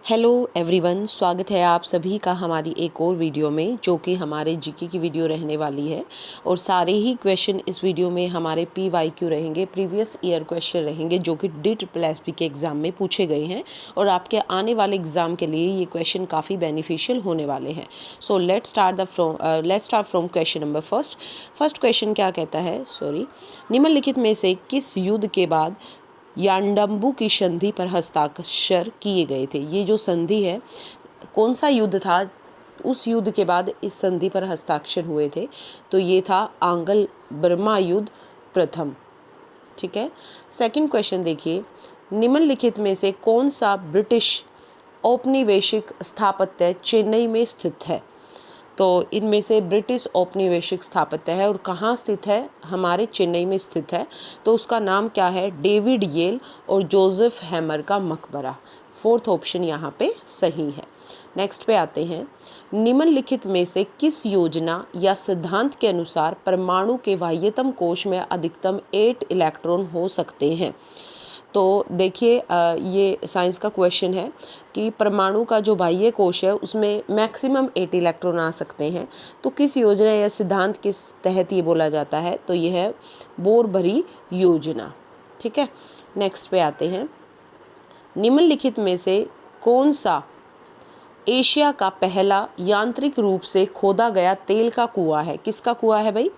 Hello everyone, स्वागत है आप सभी का हमारी एक और वीडियो में, जो कि हमारे जीके की वीडियो रहने वाली है। और सारे ही क्वेश्चन इस वीडियो में हमारे PYQ रहेंगे, प्रीवियस ईयर क्वेश्चन रहेंगे, जो कि DSSP के एग्ज़ाम में पूछे गए हैं और आपके आने वाले एग्ज़ाम के लिए ये क्वेश्चन काफ़ी बेनिफिशियल होने वाले हैं। So let's start from question number first question क्या कहता है, निम्नलिखित में से किस युद्ध के बाद यांडम्बू की संधि पर हस्ताक्षर किए गए थे। ये जो संधि है, कौन सा युद्ध था, उस युद्ध के बाद इस संधि पर हस्ताक्षर हुए थे, तो ये था आंग्ल बर्मा युद्ध प्रथम। ठीक है। सेकंड क्वेश्चन देखिए, निम्नलिखित में से कौन सा ब्रिटिश औपनिवेशिक स्थापत्य चेन्नई में स्थित है। तो इनमें से ब्रिटिश औपनिवेशिक स्थापत्य है और कहाँ स्थित है, हमारे चेन्नई में स्थित है। तो उसका नाम क्या है, डेविड येल और जोसेफ हैमर का मकबरा। फोर्थ ऑप्शन यहाँ पे सही है। नेक्स्ट पे आते हैं, निम्नलिखित में से किस योजना या सिद्धांत के अनुसार परमाणु के बाह्यतम कोश में अधिकतम 8 इलेक्ट्रॉन हो सकते हैं। तो देखिए, ये साइंस का क्वेश्चन है कि परमाणु का जो बाह्य कोश है उसमें मैक्सिमम 8 इलेक्ट्रॉन आ सकते हैं। तो किस योजना या सिद्धांत के तहत ये बोला जाता है, तो ये है बोर भरी योजना। ठीक है। नेक्स्ट पे आते हैं, निम्नलिखित में से कौन सा एशिया का पहला यांत्रिक रूप से खोदा गया तेल का कुआं है। किसका कुआं है भाई,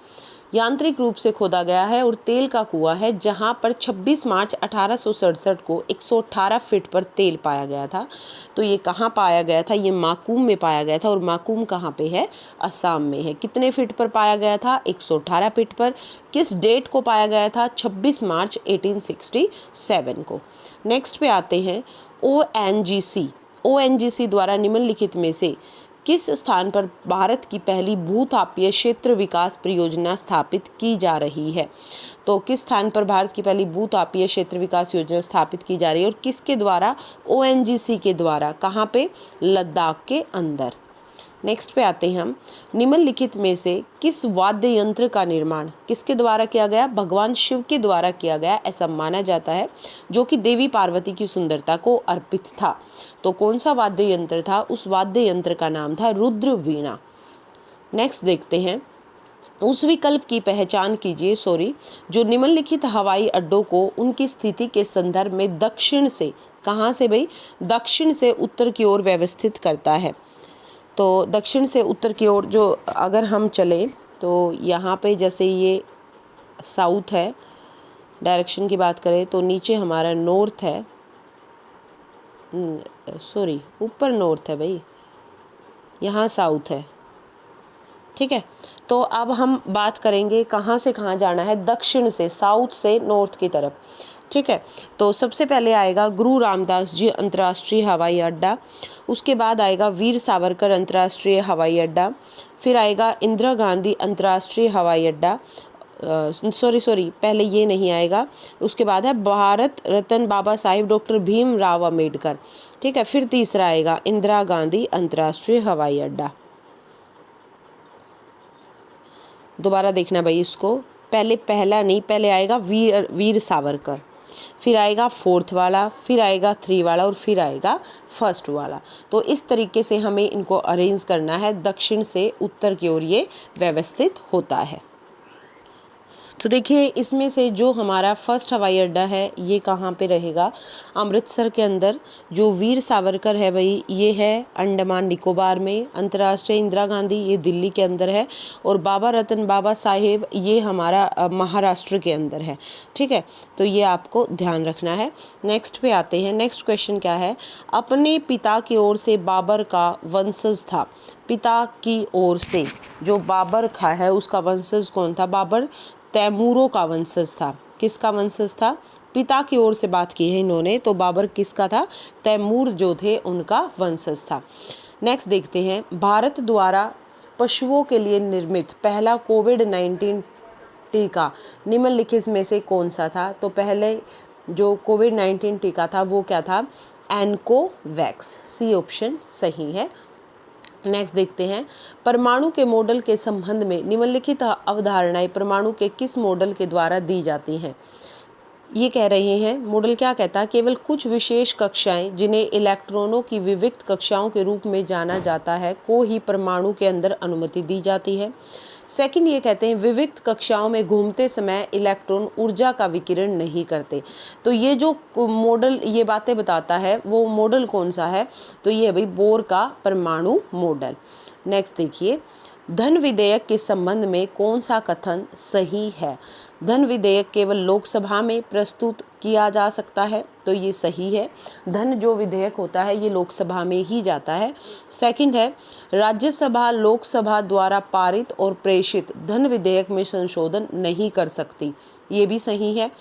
यांत्रिक रूप से खोदा गया है और तेल का कुआं है, जहां पर 26 मार्च 1867 को 118 फीट पर तेल पाया गया था। तो ये कहाँ पाया गया था, ये माकूम में पाया गया था। और माकूम कहाँ पे है, असम में है। कितने फीट पर पाया गया था, 118 फीट पर। किस डेट को पाया गया था, 26 मार्च 1867 को। नेक्स्ट पे आते हैं, ONGC द्वारा निम्नलिखित में से किस स्थान पर भारत की पहली भूतापीय क्षेत्र विकास परियोजना स्थापित की जा रही है। तो किस स्थान पर भारत की पहली भूतापीय क्षेत्र विकास योजना स्थापित की जा रही है और किसके द्वारा, ONGC के द्वारा। कहाँ पे, लद्दाख के अंदर। नेक्स्ट पे आते हैं हम, निम्नलिखित में से किस वाद्य यंत्र का निर्माण किसके द्वारा किया गया, भगवान शिव के द्वारा किया गया, ऐसा माना जाता है, जो कि देवी पार्वती की सुंदरता को अर्पित था। तो कौन सा वाद्य यंत्र था, उस वाद्य यंत्र का नाम था रुद्र वीणा। नेक्स्ट देखते हैं, उस विकल्प की पहचान कीजिए जो निम्नलिखित हवाई अड्डों को उनकी स्थिति के संदर्भ में दक्षिण से, कहाँ से भाई, दक्षिण से उत्तर की ओर व्यवस्थित करता है। तो दक्षिण से उत्तर की ओर जो अगर हम चलें, तो यहाँ पे जैसे ये साउथ है, डायरेक्शन की बात करें तो नीचे हमारा नॉर्थ है, ऊपर नॉर्थ है भाई, यहाँ साउथ है। ठीक है। तो अब हम बात करेंगे कहाँ से कहाँ जाना है, दक्षिण से, साउथ से नॉर्थ की तरफ। ठीक है। तो सबसे पहले आएगा गुरु रामदास जी अंतर्राष्ट्रीय हवाई अड्डा, उसके बाद आएगा वीर सावरकर अंतर्राष्ट्रीय हवाई अड्डा, फिर आएगा इंदिरा गांधी अंतर्राष्ट्रीय हवाई अड्डा, पहले ये नहीं आएगा, उसके बाद है भारत रत्न बाबा साहिब डॉक्टर भीमराव अम्बेडकर। ठीक है। फिर तीसरा आएगा इंदिरा गांधी अंतर्राष्ट्रीय हवाई अड्डा। दोबारा देखना भाई इसको, पहला नहीं, पहले आएगा वीर सावरकर, फिर आएगा फोर्थ वाला, फिर आएगा 3 वाला और फिर आएगा फर्स्ट वाला। तो इस तरीके से हमें इनको अरेंज करना है, दक्षिण से उत्तर की ओर ये व्यवस्थित होता है। तो देखिए, इसमें से जो हमारा फर्स्ट हवाई अड्डा है ये कहाँ पे रहेगा, अमृतसर के अंदर। जो वीर सावरकर है भाई, ये है अंडमान निकोबार में। अंतर्राष्ट्रीय इंदिरा गांधी ये दिल्ली के अंदर है। और बाबा रतन बाबा साहेब ये हमारा महाराष्ट्र के अंदर है। ठीक है। तो ये आपको ध्यान रखना है। नेक्स्ट पे आते हैं, नेक्स्ट क्वेश्चन क्या है, अपने पिता की ओर से बाबर का वंशज था। पिता की ओर से जो बाबर का है उसका वंशज कौन था, बाबर तैमूरों का वंशज था। किसका वंशज था, पिता की ओर से बात की है इन्होंने, तो बाबर किसका था, तैमूर जो थे उनका वंशज था। नेक्स्ट देखते हैं, भारत द्वारा पशुओं के लिए निर्मित पहला कोविड-19 टीका निम्नलिखित में से कौन सा था। तो पहले जो कोविड-19 टीका था वो क्या था, एनकोवैक्स। सी ऑप्शन सही है। नेक्स्ट देखते हैं, परमाणु के मॉडल के संबंध में निम्नलिखित अवधारणाएं परमाणु के किस मॉडल के द्वारा दी जाती हैं। ये कह रहे हैं, मॉडल क्या कहता है, केवल कुछ विशेष कक्षाएं जिन्हें इलेक्ट्रॉनों की विविक्त कक्षाओं के रूप में जाना जाता है को ही परमाणु के अंदर अनुमति दी जाती है। सेकंड ये कहते हैं, विविक्त कक्षाओं में घूमते समय इलेक्ट्रॉन ऊर्जा का विकिरण नहीं करते। तो ये जो मॉडल ये बातें बताता है वो मॉडल कौन सा है, तो ये है भाई बोर का परमाणु मॉडल। नेक्स्ट देखिए, धन विधेयक के संबंध में कौन सा कथन सही है। धन विधेयक केवल लोकसभा में प्रस्तुत किया जा सकता है, तो ये सही है। धन जो विधेयक होता है ये लोकसभा में ही जाता है। सेकंड है, राज्यसभा लोकसभा द्वारा पारित और प्रेषित धन विधेयक में संशोधन नहीं कर सकती, ये भी सही है।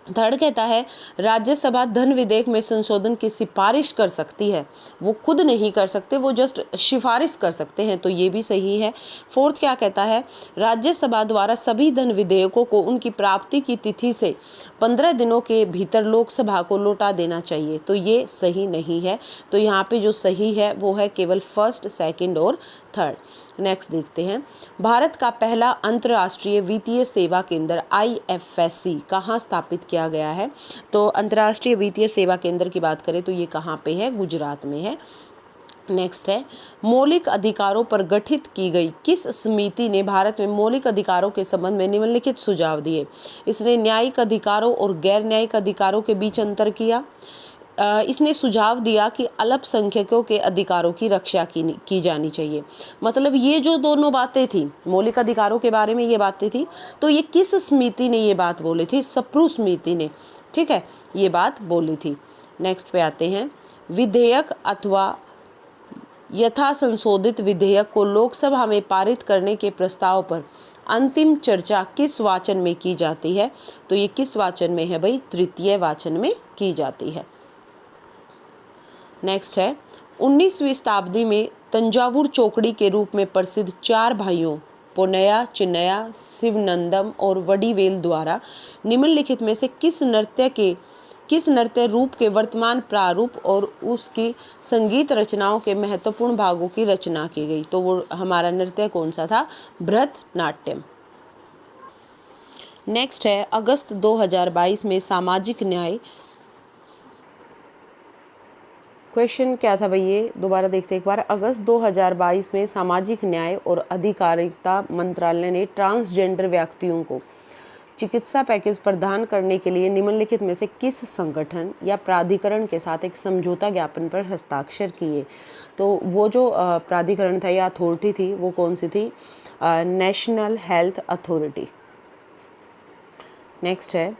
थर्ड कहता है, राज्यसभा धन विधेयक में संशोधन की सिफारिश कर सकती है, वो खुद नहीं कर सकते, वो जस्ट सिफारिश कर सकते हैं, तो ये भी सही है। फोर्थ क्या कहता है, राज्यसभा द्वारा सभी धन विधेयकों को उनकी प्राप्ति की तिथि से 15 दिनों के भीतर लोकसभा को लौटा देना चाहिए, तो ये सही नहीं है। तो यहाँ पे जो सही है वो है केवल फर्स्ट, सेकंड और थर्ड। नेक्स्ट देखते हैं, भारत का पहला अंतर्राष्ट्रीय वित्तीय सेवा केंद्र IFSC कहाँ स्थापित किया गया है। तो अंतर्राष्ट्रीय वित्तीय सेवा केंद्र की बात करें तो ये कहाँ पे है, गुजरात में है। नेक्स्ट है, मौलिक अधिकारों पर गठित की गई किस समिति ने भारत में मौलिक अधिकारों के संबंध में निम्नलिखित सुझाव दिए। इसने न्यायिक अधिकारों और गैर न्यायिक अधिकारों के बीच अंतर किया। इसने सुझाव दिया कि अल्पसंख्यकों के अधिकारों की रक्षा की जानी चाहिए। मतलब ये जो दोनों बातें थी, मौलिक अधिकारों के बारे में ये बातें थी, तो ये किस समिति ने ये बात बोली थी, सप्रू समिति ने, ठीक है, ये बात बोली थी। नेक्स्ट पे आते हैं, विधेयक अथवा यथा संशोधित विधेयक को लोकसभा में पारित करने के प्रस्ताव पर अंतिम चर्चा किस वाचन में की जाती है। तो ये किस वाचन में है भाई, तृतीय वाचन में की जाती है। नेक्स्ट है, 19वीं शताब्दी में तंजावुर चौकड़ी के रूप में प्रसिद्ध 4 भाइयों पोन्नैया, चिन्नैया, शिवनंदम और वडिवेल द्वारा निम्नलिखित में से किस नृत्य रूप के वर्तमान प्रारूप और उसकी संगीत रचनाओं के महत्वपूर्ण भागों की रचना की गई। तो वो हमारा नृत्य कौन सा था, भरतनाट्यम। नेक्स्ट है, अगस्त 2022 में सामाजिक न्याय, क्वेश्चन क्या था भाई, ये दोबारा देखते एक बार। अगस्त 2022 में सामाजिक न्याय और अधिकारिता मंत्रालय ने ट्रांसजेंडर व्यक्तियों को चिकित्सा पैकेज प्रदान करने के लिए निम्नलिखित में से किस संगठन या प्राधिकरण के साथ एक समझौता ज्ञापन पर हस्ताक्षर किए। तो वो जो प्राधिकरण था या अथॉरिटी थी वो कौन सी थी, नेशनल हेल्थ अथॉरिटी। नेक्स्ट है,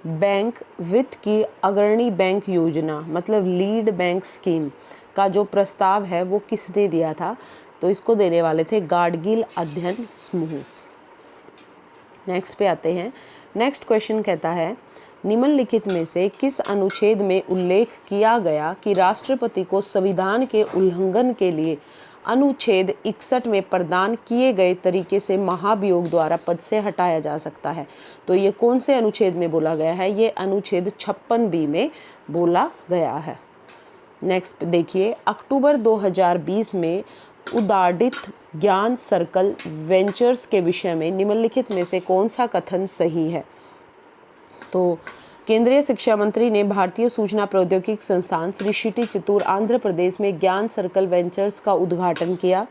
बैंक वित्त की अग्रणी बैंक योजना मतलब लीड बैंक स्कीम का जो प्रस्ताव है वो किसने दिया था। तो इसको देने वाले थे गाडगिल अध्ययन समूह। नेक्स्ट पे आते हैं, नेक्स्ट क्वेश्चन कहता है, निम्नलिखित में से किस अनुच्छेद में उल्लेख किया गया कि राष्ट्रपति को संविधान के उल्लंघन के लिए अनुच्छेद 61 में प्रदान किए गए तरीके से महाभियोग द्वारा पद से हटाया जा सकता है। तो ये कौन से अनुच्छेद में बोला गया है, ये अनुच्छेद 56B में बोला गया है। नेक्स्ट देखिए, अक्टूबर 2020 में उद्घाटित ज्ञान सर्कल वेंचर्स के विषय में निम्नलिखित में से कौन सा कथन सही है। तो केंद्रीय शिक्षा मंत्री ने भारतीय सूचना प्रौद्योगिकी संस्थान श्री सिटी चित्तूर आंध्र प्रदेश में ज्ञान सर्कल वेंचर्स का उद्घाटन किया।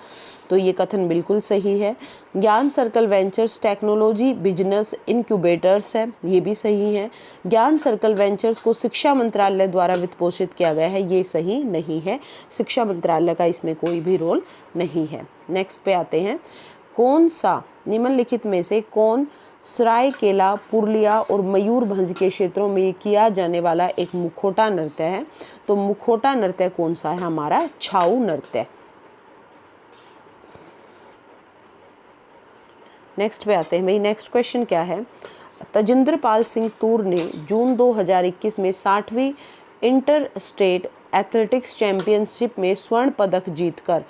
तो ये कथन बिल्कुल सही है। ज्ञान circle ventures technology business incubators है, ये भी सही है। ज्ञान सर्कल वेंचर्स को शिक्षा मंत्रालय द्वारा वित्त पोषित किया गया है, ये सही नहीं है। शिक्षा मंत्रालय का इसमें कोई भी रोल नहीं है। नेक्स्ट पे आते हैं, कौन सा निम्नलिखित में से कौन सरायकेला, पुरुलिया और मयूरभंज के क्षेत्रों में किया जाने वाला एक मुखौटा नृत्य है। तो मुखौटा नृत्य कौन सा है, हमारा छाऊ नृत्य। नेक्स्ट पे आते हैं भाई, नेक्स्ट क्वेश्चन क्या है, तजिंदर पाल सिंह तूर ने जून 2021 में 60वीं इंटर स्टेट एथलेटिक्स चैंपियनशिप में स्वर्ण पदक जीतकर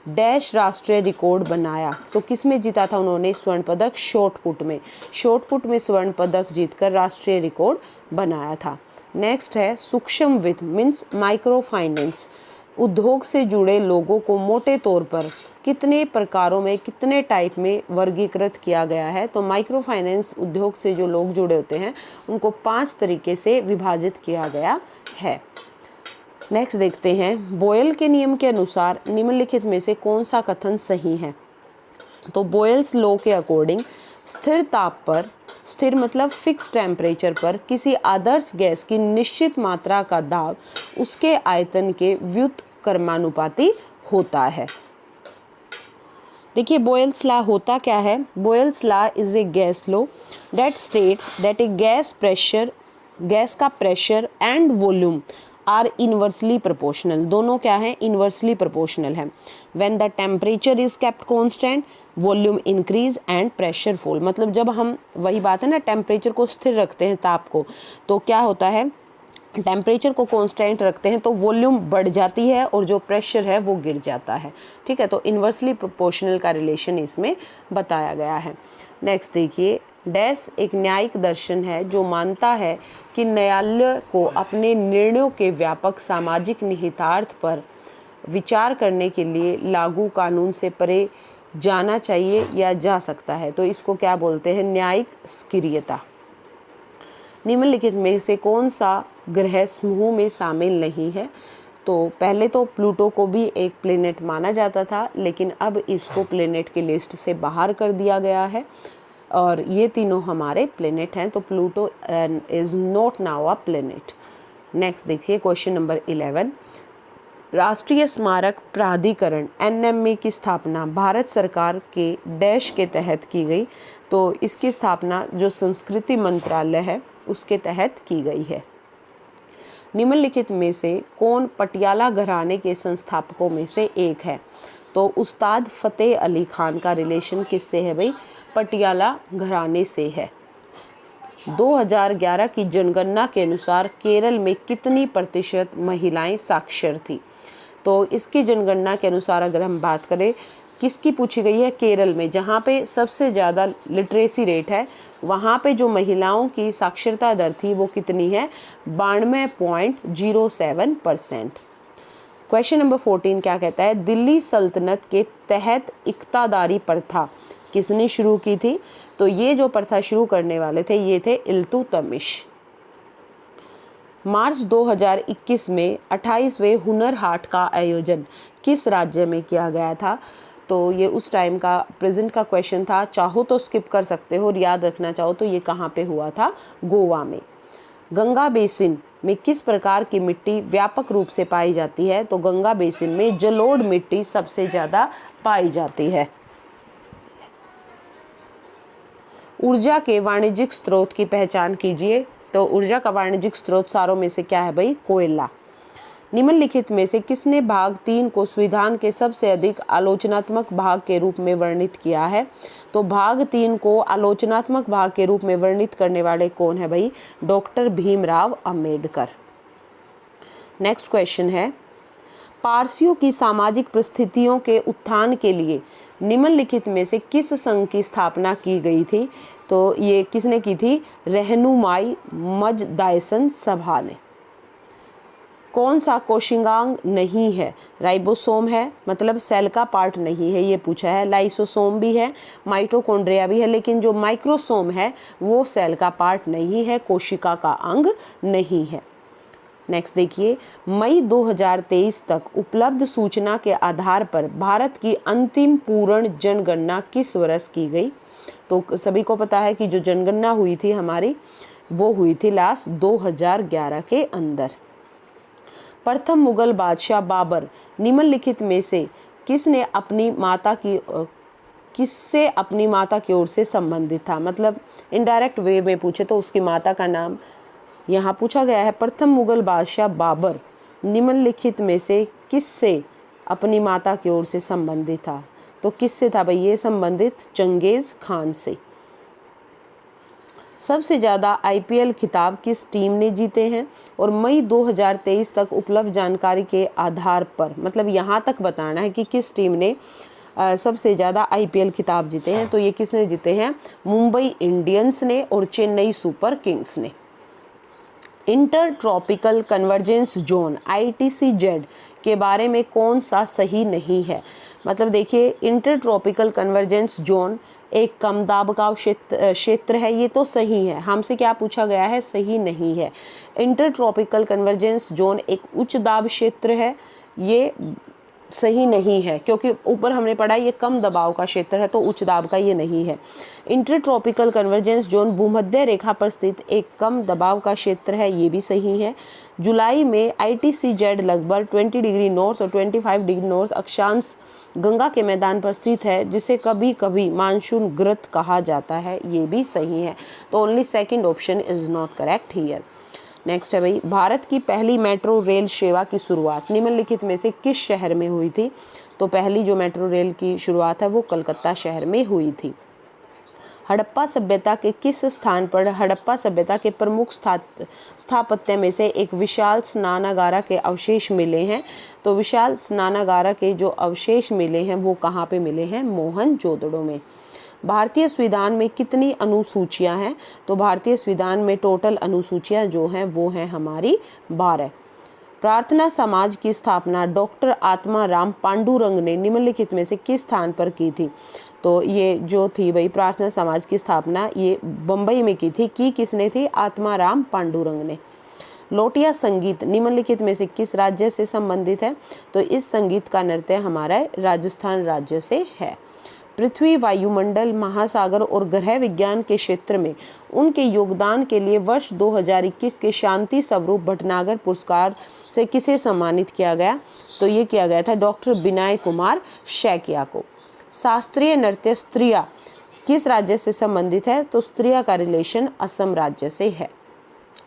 डैश राष्ट्रीय रिकॉर्ड बनाया। तो किस में जीता था उन्होंने स्वर्ण पदक, शॉटपुट में। शॉटपुट में स्वर्ण पदक जीतकर राष्ट्रीय रिकॉर्ड बनाया था। नेक्स्ट है, सूक्ष्म वित्त मीन्स माइक्रो फाइनेंस उद्योग से जुड़े लोगों को मोटे तौर पर कितने प्रकारों में, कितने टाइप में वर्गीकृत किया गया है? तो माइक्रो फाइनेंस उद्योग से जो लोग जुड़े होते हैं उनको 5 तरीके से विभाजित किया गया है। नेक्स्ट देखते हैं, बोयल के नियम के अनुसार निम्नलिखित में से कौन सा कथन सही है? तो बोयल्स लॉ के अकॉर्डिंग स्थिर ताप पर, स्थिर मतलब फिक्स टेम्परेचर पर किसी आदर्श गैस की निश्चित मात्रा का दाब उसके आयतन के व्युत्क्रमानुपाती होता है। देखिए बोयल्स लॉ होता क्या है? Boyle's law is a gas law that states that a gas का pressure and volume are inversely proportional. दोनों क्या है? इनवर्सली प्रोपोर्शनल है। When the temperature is kept constant, volume increase and pressure fall. मतलब जब हम, वही बात है ना, टेम्परेचर को स्थिर रखते हैं, ताप को, तो क्या होता है, टेम्परेचर को कांस्टेंट रखते हैं तो वॉल्यूम बढ़ जाती है और जो प्रेशर है वो गिर जाता है। ठीक है, तो इन्वर्सली प्रोपोर्शनल का रिलेशन इसमें बताया गया है। नेक्स्ट देखिए, डैश एक न्यायिक दर्शन है जो मानता है कि न्यायालय को अपने निर्णयों के व्यापक सामाजिक निहितार्थ पर विचार करने के लिए लागू कानून से परे जाना चाहिए या जा सकता है। तो इसको क्या बोलते हैं? न्यायिक सक्रियता। निम्नलिखित में से कौन सा ग्रह समूह में शामिल नहीं है? तो पहले तो प्लूटो को भी एक प्लेनेट माना जाता था, लेकिन अब इसको प्लेनेट की लिस्ट से बाहर कर दिया गया है और ये तीनों हमारे प्लेनेट हैं। तो Pluto is not now a planet. Next देखिए, क्वेश्चन नंबर 11, राष्ट्रीय स्मारक प्राधिकरण NME की स्थापना भारत सरकार के डैश के तहत की गई। तो इसकी स्थापना जो संस्कृति मंत्रालय है उसके तहत की गई है। निम्नलिखित में से कौन पटियाला घराने के संस्थापकों में से एक है? तो उस्ताद फतेह अली खान का रिलेशन किससे है भाई? पटियाला घराने से है। 2011 की जनगणना के अनुसार केरल में कितनी प्रतिशत महिलाएं साक्षर थी? तो इसकी जनगणना के अनुसार अगर हम बात करें, किसकी पूछी गई है? केरल में, जहाँ पे सबसे ज़्यादा लिटरेसी रेट है, वहाँ पे जो महिलाओं की साक्षरता दर थी वो कितनी है? 92.07%। क्वेश्चन नंबर 14 क्या कहता है? दिल्ली सल्तनत के तहत इक्तादारी प्रथा किसने शुरू की थी? तो ये जो प्रथा शुरू करने वाले थे ये थे इल्तुतमिश। मार्च 2021 में 28वें हुनर हाट का आयोजन किस राज्य में किया गया था? तो ये उस टाइम का प्रेजेंट का क्वेश्चन था, चाहो तो स्किप कर सकते हो और याद रखना चाहो तो ये कहाँ पे हुआ था? गोवा में। गंगा बेसिन में किस प्रकार की मिट्टी व्यापक रूप से पाई जाती है? तो गंगा बेसिन में जलोढ़ मिट्टी सबसे ज़्यादा पाई जाती है। ऊर्जा के वाणिज्यिक स्रोत की पहचान कीजिए। तो ऊर्जा का वाणिज्यिक स्रोत सारों में से क्या है भाई? कोयला। निम्नलिखित में से किसने भाग 3 को संविधान के सबसे अधिक आलोचनात्मक भाग के रूप में वर्णित किया है? तो भाग 3 को आलोचनात्मक भाग के रूप में वर्णित करने वाले कौन है भाई? Doctor Bhimrao Ambedkar. Next question है, पारसियों की सामाजिक परिस्थितियों के उत्थान के लिए निम्नलिखित में से किस संघ की स्थापना की गई थी? तो ये किसने की थी? रहनुमाई मजदायसन सभा ने। कौन सा कोशिकांग नहीं है? राइबोसोम है, मतलब सेल का पार्ट नहीं है, ये पूछा है। लाइसोसोम भी है, माइटोकॉन्ड्रिया भी है, लेकिन जो माइक्रोसोम है वो सेल का पार्ट नहीं है, कोशिका का अंग नहीं है। नेक्स्ट देखिए, मई 2023 तक उपलब्ध सूचना के आधार पर भारत की अंतिम पूर्ण जनगणना किस वर्ष की गई? तो सभी को पता है कि जो जनगणना हुई थी हमारी वो हुई थी लास्ट 2011 के अंदर। प्रथम मुगल बादशाह बाबर निम्नलिखित में से किससे अपनी माता की ओर से संबंधित था? मतलब इनडायरेक्ट वे में पूछे तो उसकी माता का नाम यहाँ पूछा गया है। प्रथम मुगल बादशाह बाबर निम्नलिखित में से किससे अपनी माता की ओर से संबंधित था? तो किससे था भाई ये संबंधित? चंगेज खान से। सबसे ज़्यादा IPL खिताब किस टीम ने जीते हैं? और मई 2023 तक उपलब्ध जानकारी के आधार पर, मतलब यहाँ तक बताना है कि किस टीम ने सबसे ज़्यादा IPL खिताब जीते हैं। तो ये किसने जीते हैं? मुंबई इंडियंस ने और चेन्नई सुपर किंग्स ने। Inter tropical convergence zone ITCZ के बारे में कौन सा सही नहीं है। मतलब देखिए, इंटर ट्रॉपिकल कन्वर्जेंस जोन एक कम दाब का क्षेत्र है, ये तो सही है। हमसे क्या पूछा गया है, सही नहीं है। इंटर ट्रॉपिकल कन्वर्जेंस जोन एक उच्च दाब क्षेत्र है, ये सही नहीं है, क्योंकि ऊपर हमने पढ़ा ये कम दबाव का क्षेत्र है, तो उच्च दाब का ये नहीं है। इंटरट्रॉपिकल कन्वर्जेंस जोन भूमध्य रेखा पर स्थित एक कम दबाव का क्षेत्र है, ये भी सही है। जुलाई में ITCZ लगभग 20 डिग्री नॉर्थ और 25 डिग्री नॉर्थ अक्षांश गंगा के मैदान पर स्थित है, जिसे कभी कभी मानसून ग्रत कहा जाता है, ये भी सही है। तो only second option is not correct here. Next है भाई, भारत की पहली मेट्रो रेल सेवा की शुरुआत निम्नलिखित में से किस शहर में हुई थी। तो पहली जो मेट्रो रेल की शुरुआत है वो कलकत्ता शहर में हुई थी। हड़प्पा सभ्यता के किस स्थान पर हड़प्पा सभ्यता के प्रमुख स्थापत्य में से एक विशाल स्नानागार के अवशेष मिले हैं। तो विशाल स्नानागार के जो अवशेष मिले हैं वो कहाँ पे मिले हैं, मोहनजोदड़ो में। भारतीय संविधान में कितनी अनुसूचियां हैं। तो भारतीय संविधान में टोटल अनुसूचियां जो हैं वो हैं हमारी 12। प्रार्थना समाज की स्थापना डॉक्टर आत्माराम पांडुरंग ने निम्नलिखित में से किस स्थान पर की थी। तो ये जो थी भाई प्रार्थना समाज की स्थापना ये बम्बई में की थी। किसने थी, आत्माराम पांडुरंग ने। लोटिया संगीत निम्नलिखित में से किस राज्य से संबंधित है। तो इस संगीत का नृत्य हमारा राजस्थान राज्य से है। पृथ्वी, वायुमंडल, महासागर और ग्रह विज्ञान के क्षेत्र में उनके योगदान के लिए वर्ष 2021 के शांति स्वरूप भटनागर पुरस्कार से किसे सम्मानित किया गया। तो ये किया गया था डॉक्टर विनय कुमार शैकिया को। शास्त्रीय नृत्य स्त्रिया किस राज्य से संबंधित है। तो स्त्रिया का रिलेशन असम राज्य से है।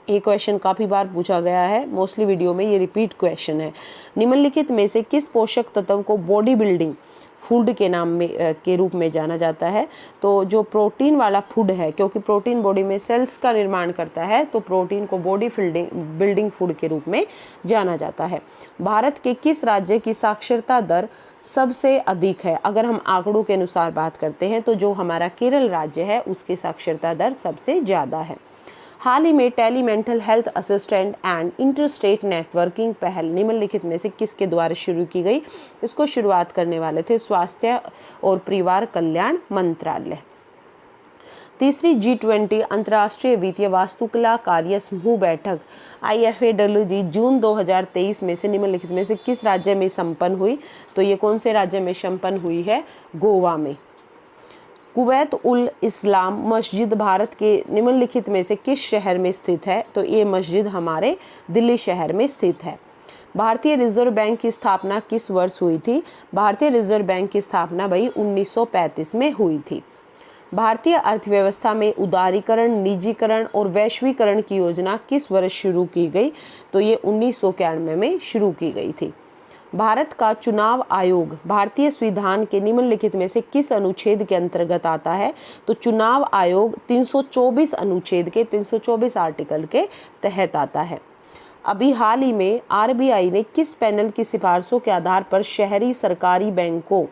ये क्वेश्चन काफ़ी बार पूछा गया है, मोस्टली वीडियो में ये रिपीट क्वेश्चन है। निम्नलिखित में से किस पोषक तत्व को बॉडी बिल्डिंग फूड के नाम में के रूप में जाना जाता है। तो जो प्रोटीन वाला फूड है, क्योंकि प्रोटीन बॉडी में सेल्स का निर्माण करता है, तो प्रोटीन को बॉडी बिल्डिंग फूड के रूप में जाना जाता है। भारत के किस राज्य की साक्षरता दर सबसे अधिक है। अगर हम आंकड़ों के अनुसार बात करते हैं तो जो हमारा केरल राज्य है उसकी साक्षरता दर सबसे ज़्यादा है। हाल ही में tele mental health assistant and interstate networking पहल निम्नलिखित में से किसके द्वारा शुरू की गई। इसको शुरुआत करने वाले थे स्वास्थ्य और परिवार कल्याण मंत्रालय। तीसरी G20 अंतर्राष्ट्रीय वित्तीय वास्तुकला कार्य समूह बैठक IFAWG जून 2023 में से निम्नलिखित में से किस राज्य में संपन्न हुई। तो ये कौन से राज्य में संपन्न हुई है, गोवा में। कुवैत उल इस्लाम मस्जिद भारत के निम्नलिखित में से किस शहर में स्थित है। तो ये मस्जिद हमारे दिल्ली शहर में स्थित है। भारतीय रिजर्व बैंक की स्थापना किस वर्ष हुई थी। भारतीय रिजर्व बैंक की स्थापना भाई 1935 में हुई थी। भारतीय अर्थव्यवस्था में उदारीकरण, निजीकरण और वैश्वीकरण की योजना किस वर्ष शुरू की गई। तो ये 1991 में शुरू की गई थी। भारत का चुनाव आयोग भारतीय संविधान के निम्नलिखित में से किस अनुच्छेद के अंतर्गत आता है। तो चुनाव आयोग 324 अनुच्छेद के 324 आर्टिकल के तहत आता है। अभी हाल ही में RBI ने किस पैनल की सिफारिशों के आधार पर शहरी सरकारी बैंकों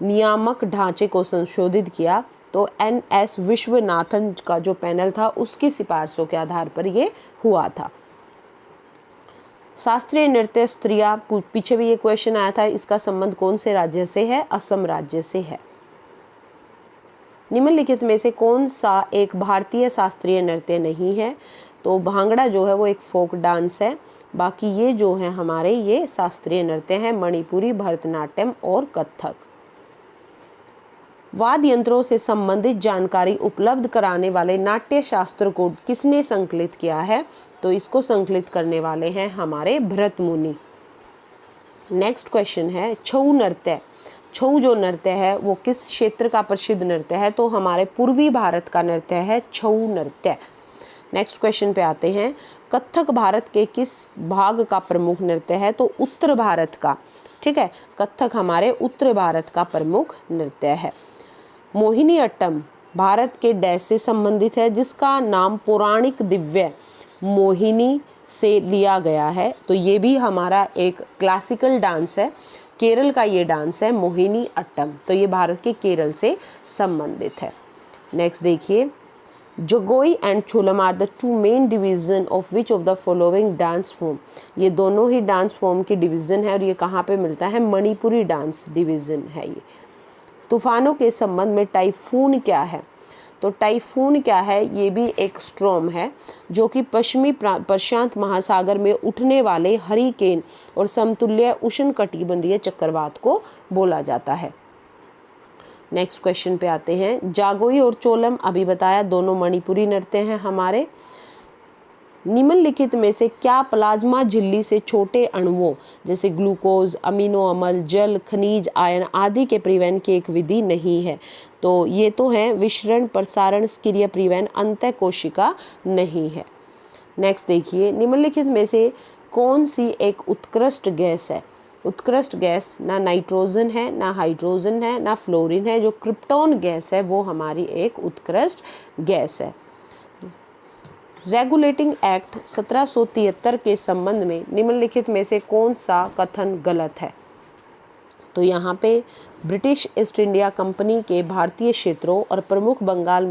नियामक ढांचे को संशोधित किया। तो NS विश्वनाथन का जो पैनल था उसकी सिफारिशों के आधार पर ये हुआ था। शास्त्रीय नृत्य स्त्रिया पीछे भी ये क्वेश्चन आया था, इसका संबंध कौन से राज्य से है, असम राज्य से है। निम्नलिखित में से कौन सा एक भारतीय शास्त्रीय नृत्य नहीं है। तो भांगड़ा जो है वो एक फोक डांस है, बाकी ये जो है हमारे ये शास्त्रीय नृत्य हैं, मणिपुरी, भरतनाट्यम और कथक। वाद्य यंत्रों से संबंधित जानकारी उपलब्ध कराने वाले नाट्य शास्त्र को किसने संकलित किया है। तो इसको संकलित करने वाले हैं हमारे भरत मुनि। नेक्स्ट क्वेश्चन है छऊ नृत्य। छऊ जो नृत्य है वो किस क्षेत्र का प्रसिद्ध नृत्य है। तो हमारे पूर्वी भारत का नृत्य है छऊ नृत्य। नेक्स्ट क्वेश्चन पे आते हैं, कथक भारत के किस भाग का प्रमुख नृत्य है। तो उत्तर भारत का, ठीक है, कथक हमारे उत्तर भारत का प्रमुख नृत्य है। मोहिनी अट्टम भारत के डैश से संबंधित है, जिसका नाम पौराणिक दिव्य मोहिनी से लिया गया है। तो ये भी हमारा एक क्लासिकल डांस है, केरल का ये डांस है मोहिनी अट्टम। तो ये भारत के केरल से संबंधित है। नेक्स्ट देखिए, Jagoi and Cholom are the two main division of which of the following dance form. ये दोनों ही डांस फॉर्म की डिवीजन है और ये कहाँ पे मिलता है, मणिपुरी डांस डिवीजन है ये। तूफानों के संबंध में टाइफून क्या है, तो टाइफून क्या है, ये भी एक स्ट्रॉम है जो कि पश्चिमी प्रशांत महासागर में उठने वाले हरिकेन और समतुल्य उष्णकटिबंधीय चक्रवात को बोला जाता है। नेक्स्ट क्वेश्चन पे आते हैं। जागोई और चोलम अभी बताया, दोनों मणिपुरी नृत्य हैं हमारे। निम्नलिखित में से क्या प्लाज्मा झिल्ली से छोटे अणुओं जैसे ग्लूकोज, अमीनो अम्ल, जल, खनिज, आयन आदि के परिवहन की एक विधि नहीं है, तो ये तो है विसरण, प्रसारण, सक्रिय परिवहन, अंतः कोशिका नहीं है। नेक्स्ट देखिए, निम्नलिखित में से कौन सी एक उत्कृष्ट गैस है। उत्कृष्ट गैस ना नाइट्रोजन है, ना हाइड्रोजन है, ना फ्लोरीन है। जो क्रिप्टॉन गैस है वो हमारी एक उत्कृष्ट गैस है। रेगुलेटिंग एक्ट 1773 के संबंध में निम्नलिखित में से कौन सा कथन गलत है, तो यहाँ पे ब्रिटिश ईस्ट इंडिया कंपनी के भारतीय क्षेत्रों और प्रमुख बंगाल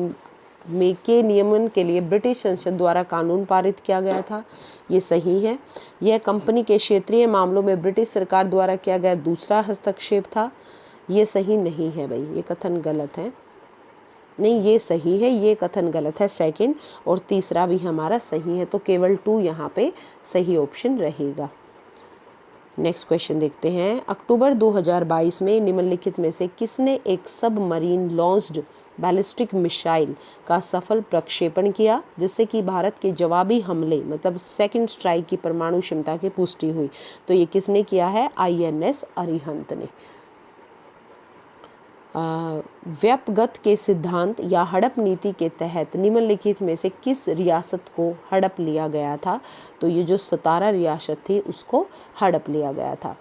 में के नियमन के लिए ब्रिटिश संसद द्वारा कानून पारित किया गया था, ये सही है। यह कंपनी के क्षेत्रीय मामलों में ब्रिटिश सरकार द्वारा किया गया दूसरा हस्तक्षेप था, ये सही नहीं है भाई, ये कथन गलत है। नहीं, ये सही है, ये कथन गलत है सेकंड, और तीसरा भी हमारा सही है, तो केवल 2 यहाँ पे सही ऑप्शन रहेगा। नेक्स्ट क्वेश्चन देखते हैं। अक्टूबर 2022 में निम्नलिखित में से किसने एक सबमरीन लॉन्च्ड बैलिस्टिक मिसाइल का सफल प्रक्षेपण किया जिससे कि भारत के जवाबी हमले मतलब सेकंड स्ट्राइक की परमाणु क्षमता की पुष्टि हुई, तो ये किसने किया है, INS अरिहंत ने। व्यापगत के सिद्धांत या हड़प नीति के तहत निम्नलिखित में से किस रियासत को हड़प लिया गया था, तो ये जो 17 रियासत थी उसको हड़प लिया गया था।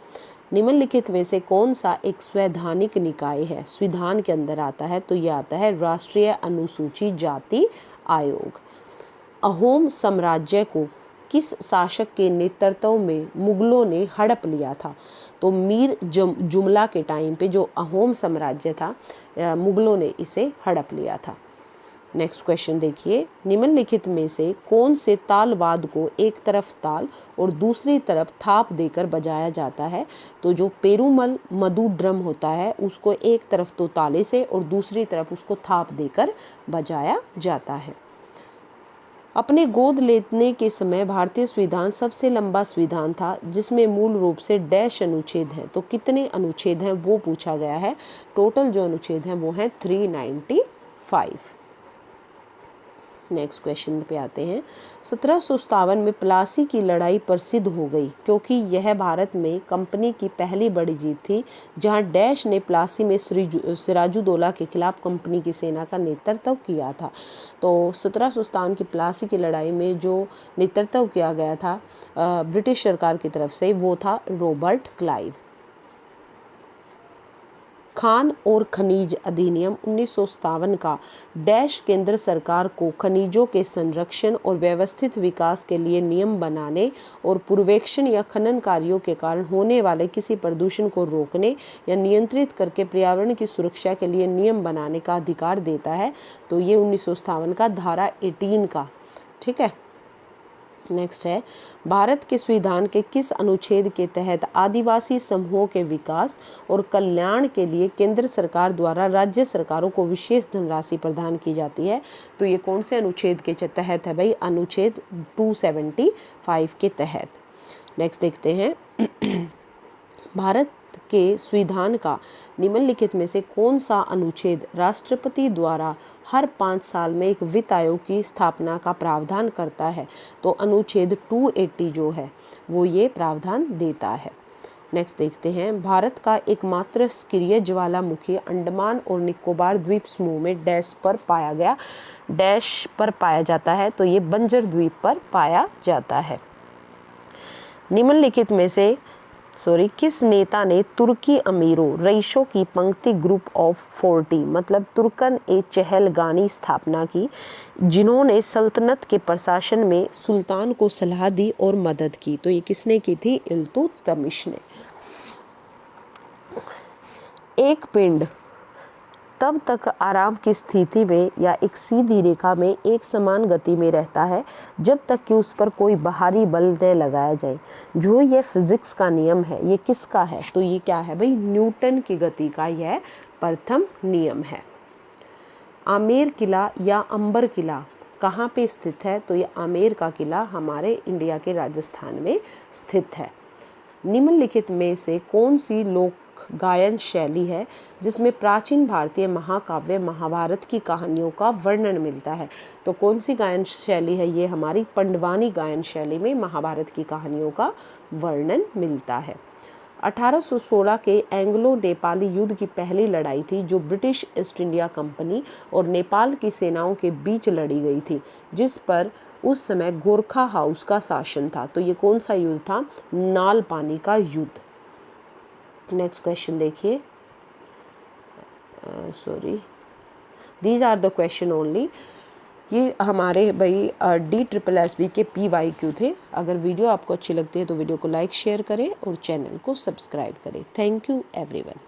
निम्नलिखित में से कौन सा एक संवैधानिक निकाय है, संविधान के अंदर आता है, तो ये आता है राष्ट्रीय अनुसूचित जाति आयोग। अहोम साम्राज्य को किस शासक के नेतृत्व में मुगलों ने हड़प लिया था, तो मीर जुमला के टाइम पे जो अहोम साम्राज्य था मुगलों ने इसे हड़प लिया था। नेक्स्ट क्वेश्चन देखिए, निम्नलिखित में से कौन से तालवाद को एक तरफ ताल और दूसरी तरफ थाप देकर बजाया जाता है, तो जो पेरूमल मधु ड्रम होता है उसको एक तरफ तो ताले से और दूसरी तरफ उसको थाप देकर बजाया जाता है। अपने गोद लेने के समय भारतीय संविधान सबसे लंबा संविधान था जिसमें मूल रूप से डैश अनुच्छेद हैं, तो कितने अनुच्छेद हैं वो पूछा गया है। टोटल जो अनुच्छेद हैं वो हैं 395। नेक्स्ट क्वेश्चन पे आते हैं। 1757 में प्लासी की लड़ाई प्रसिद्ध हो गई क्योंकि यह भारत में कंपनी की पहली बड़ी जीत थी, जहां डैश ने प्लासी में सिराजुद्दौला के खिलाफ कंपनी की सेना का नेतृत्व किया था। तो 1757 की प्लासी की लड़ाई में जो नेतृत्व किया गया था ब्रिटिश सरकार की तरफ से वो था रॉबर्ट क्लाइव। खान और खनिज अधिनियम 1957 का डैश केंद्र सरकार को खनिजों के संरक्षण और व्यवस्थित विकास के लिए नियम बनाने और पूर्वेक्षण या खनन कार्यों के कारण होने वाले किसी प्रदूषण को रोकने या नियंत्रित करके पर्यावरण की सुरक्षा के लिए नियम बनाने का अधिकार देता है, तो ये 1957 का धारा 18 का, ठीक है। नेक्स्ट है, भारत के संविधान के किस अनुच्छेद के तहत आदिवासी समूहों के विकास और कल्याण के लिए केंद्र सरकार द्वारा राज्य सरकारों को विशेष धनराशि प्रदान की जाती है, तो ये कौन से अनुच्छेद के तहत है भाई, अनुच्छेद 275 के तहत। नेक्स्ट देखते हैं, भारत के संविधान का निम्नलिखित में से कौन सा अनुच्छेद राष्ट्रपति द्वारा हर 5 साल में एक वित्त आयोग की स्थापना का प्रावधान करता है, तो अनुच्छेद 280 जो है वो ये प्रावधान देता है। नेक्स्ट देखते हैं, भारत का एकमात्र सक्रिय ज्वालामुखी अंडमान और निकोबार द्वीप समूह में डैश पर पाया जाता है, तो ये बंजर द्वीप पर पाया जाता है। निम्नलिखित में से किस नेता ने तुर्की अमीरों रईसों की पंक्ति ग्रुप ऑफ 40 मतलब तुर्कन ए चहलगानी स्थापना की, जिन्होंने सल्तनत के प्रशासन में सुल्तान को सलाह दी और मदद की, तो ये किसने की थी, इल्तुतमिश ने। एक पिंड तब तक आराम की स्थिति में या एक सीधी रेखा में एक समान गति में रहता है जब तक कि उस पर कोई बाहरी बल न लगाया जाए। जो ये फिजिक्स का नियम है ये किसका है? तो ये क्या है भाई? न्यूटन की गति का यह प्रथम नियम है। आमेर किला या अंबर किला कहाँ पे स्थित है? तो ये आमेर का किला हमारे इंडिया के राजस्थान में स्थित है। निम्नलिखित में से कौन सी लोक गायन शैली है जिसमें प्राचीन भारतीय महाकाव्य महाभारत की कहानियों का वर्णन मिलता है? तो कौन सी गायन शैली है? ये हमारी पंडवानी गायन शैली में महाभारत की कहानियों का वर्णन मिलता है। 1816 के एंग्लो नेपाली युद्ध की पहली लड़ाई थी जो ब्रिटिश ईस्ट इंडिया कंपनी और नेपाल की सेनाओं के बीच लड़ी गई थी, जिस पर उस समय गोरखा हाउस का शासन था। तो ये कौन सा युद्ध था? नाल पानी का युद्ध। नेक्स्ट क्वेश्चन देखिए। Sorry, these are the question only. ये हमारे भाई DSSB के PYQ थे। अगर वीडियो आपको अच्छी लगती है तो वीडियो को लाइक शेयर करें और चैनल को सब्सक्राइब करें। Thank you everyone.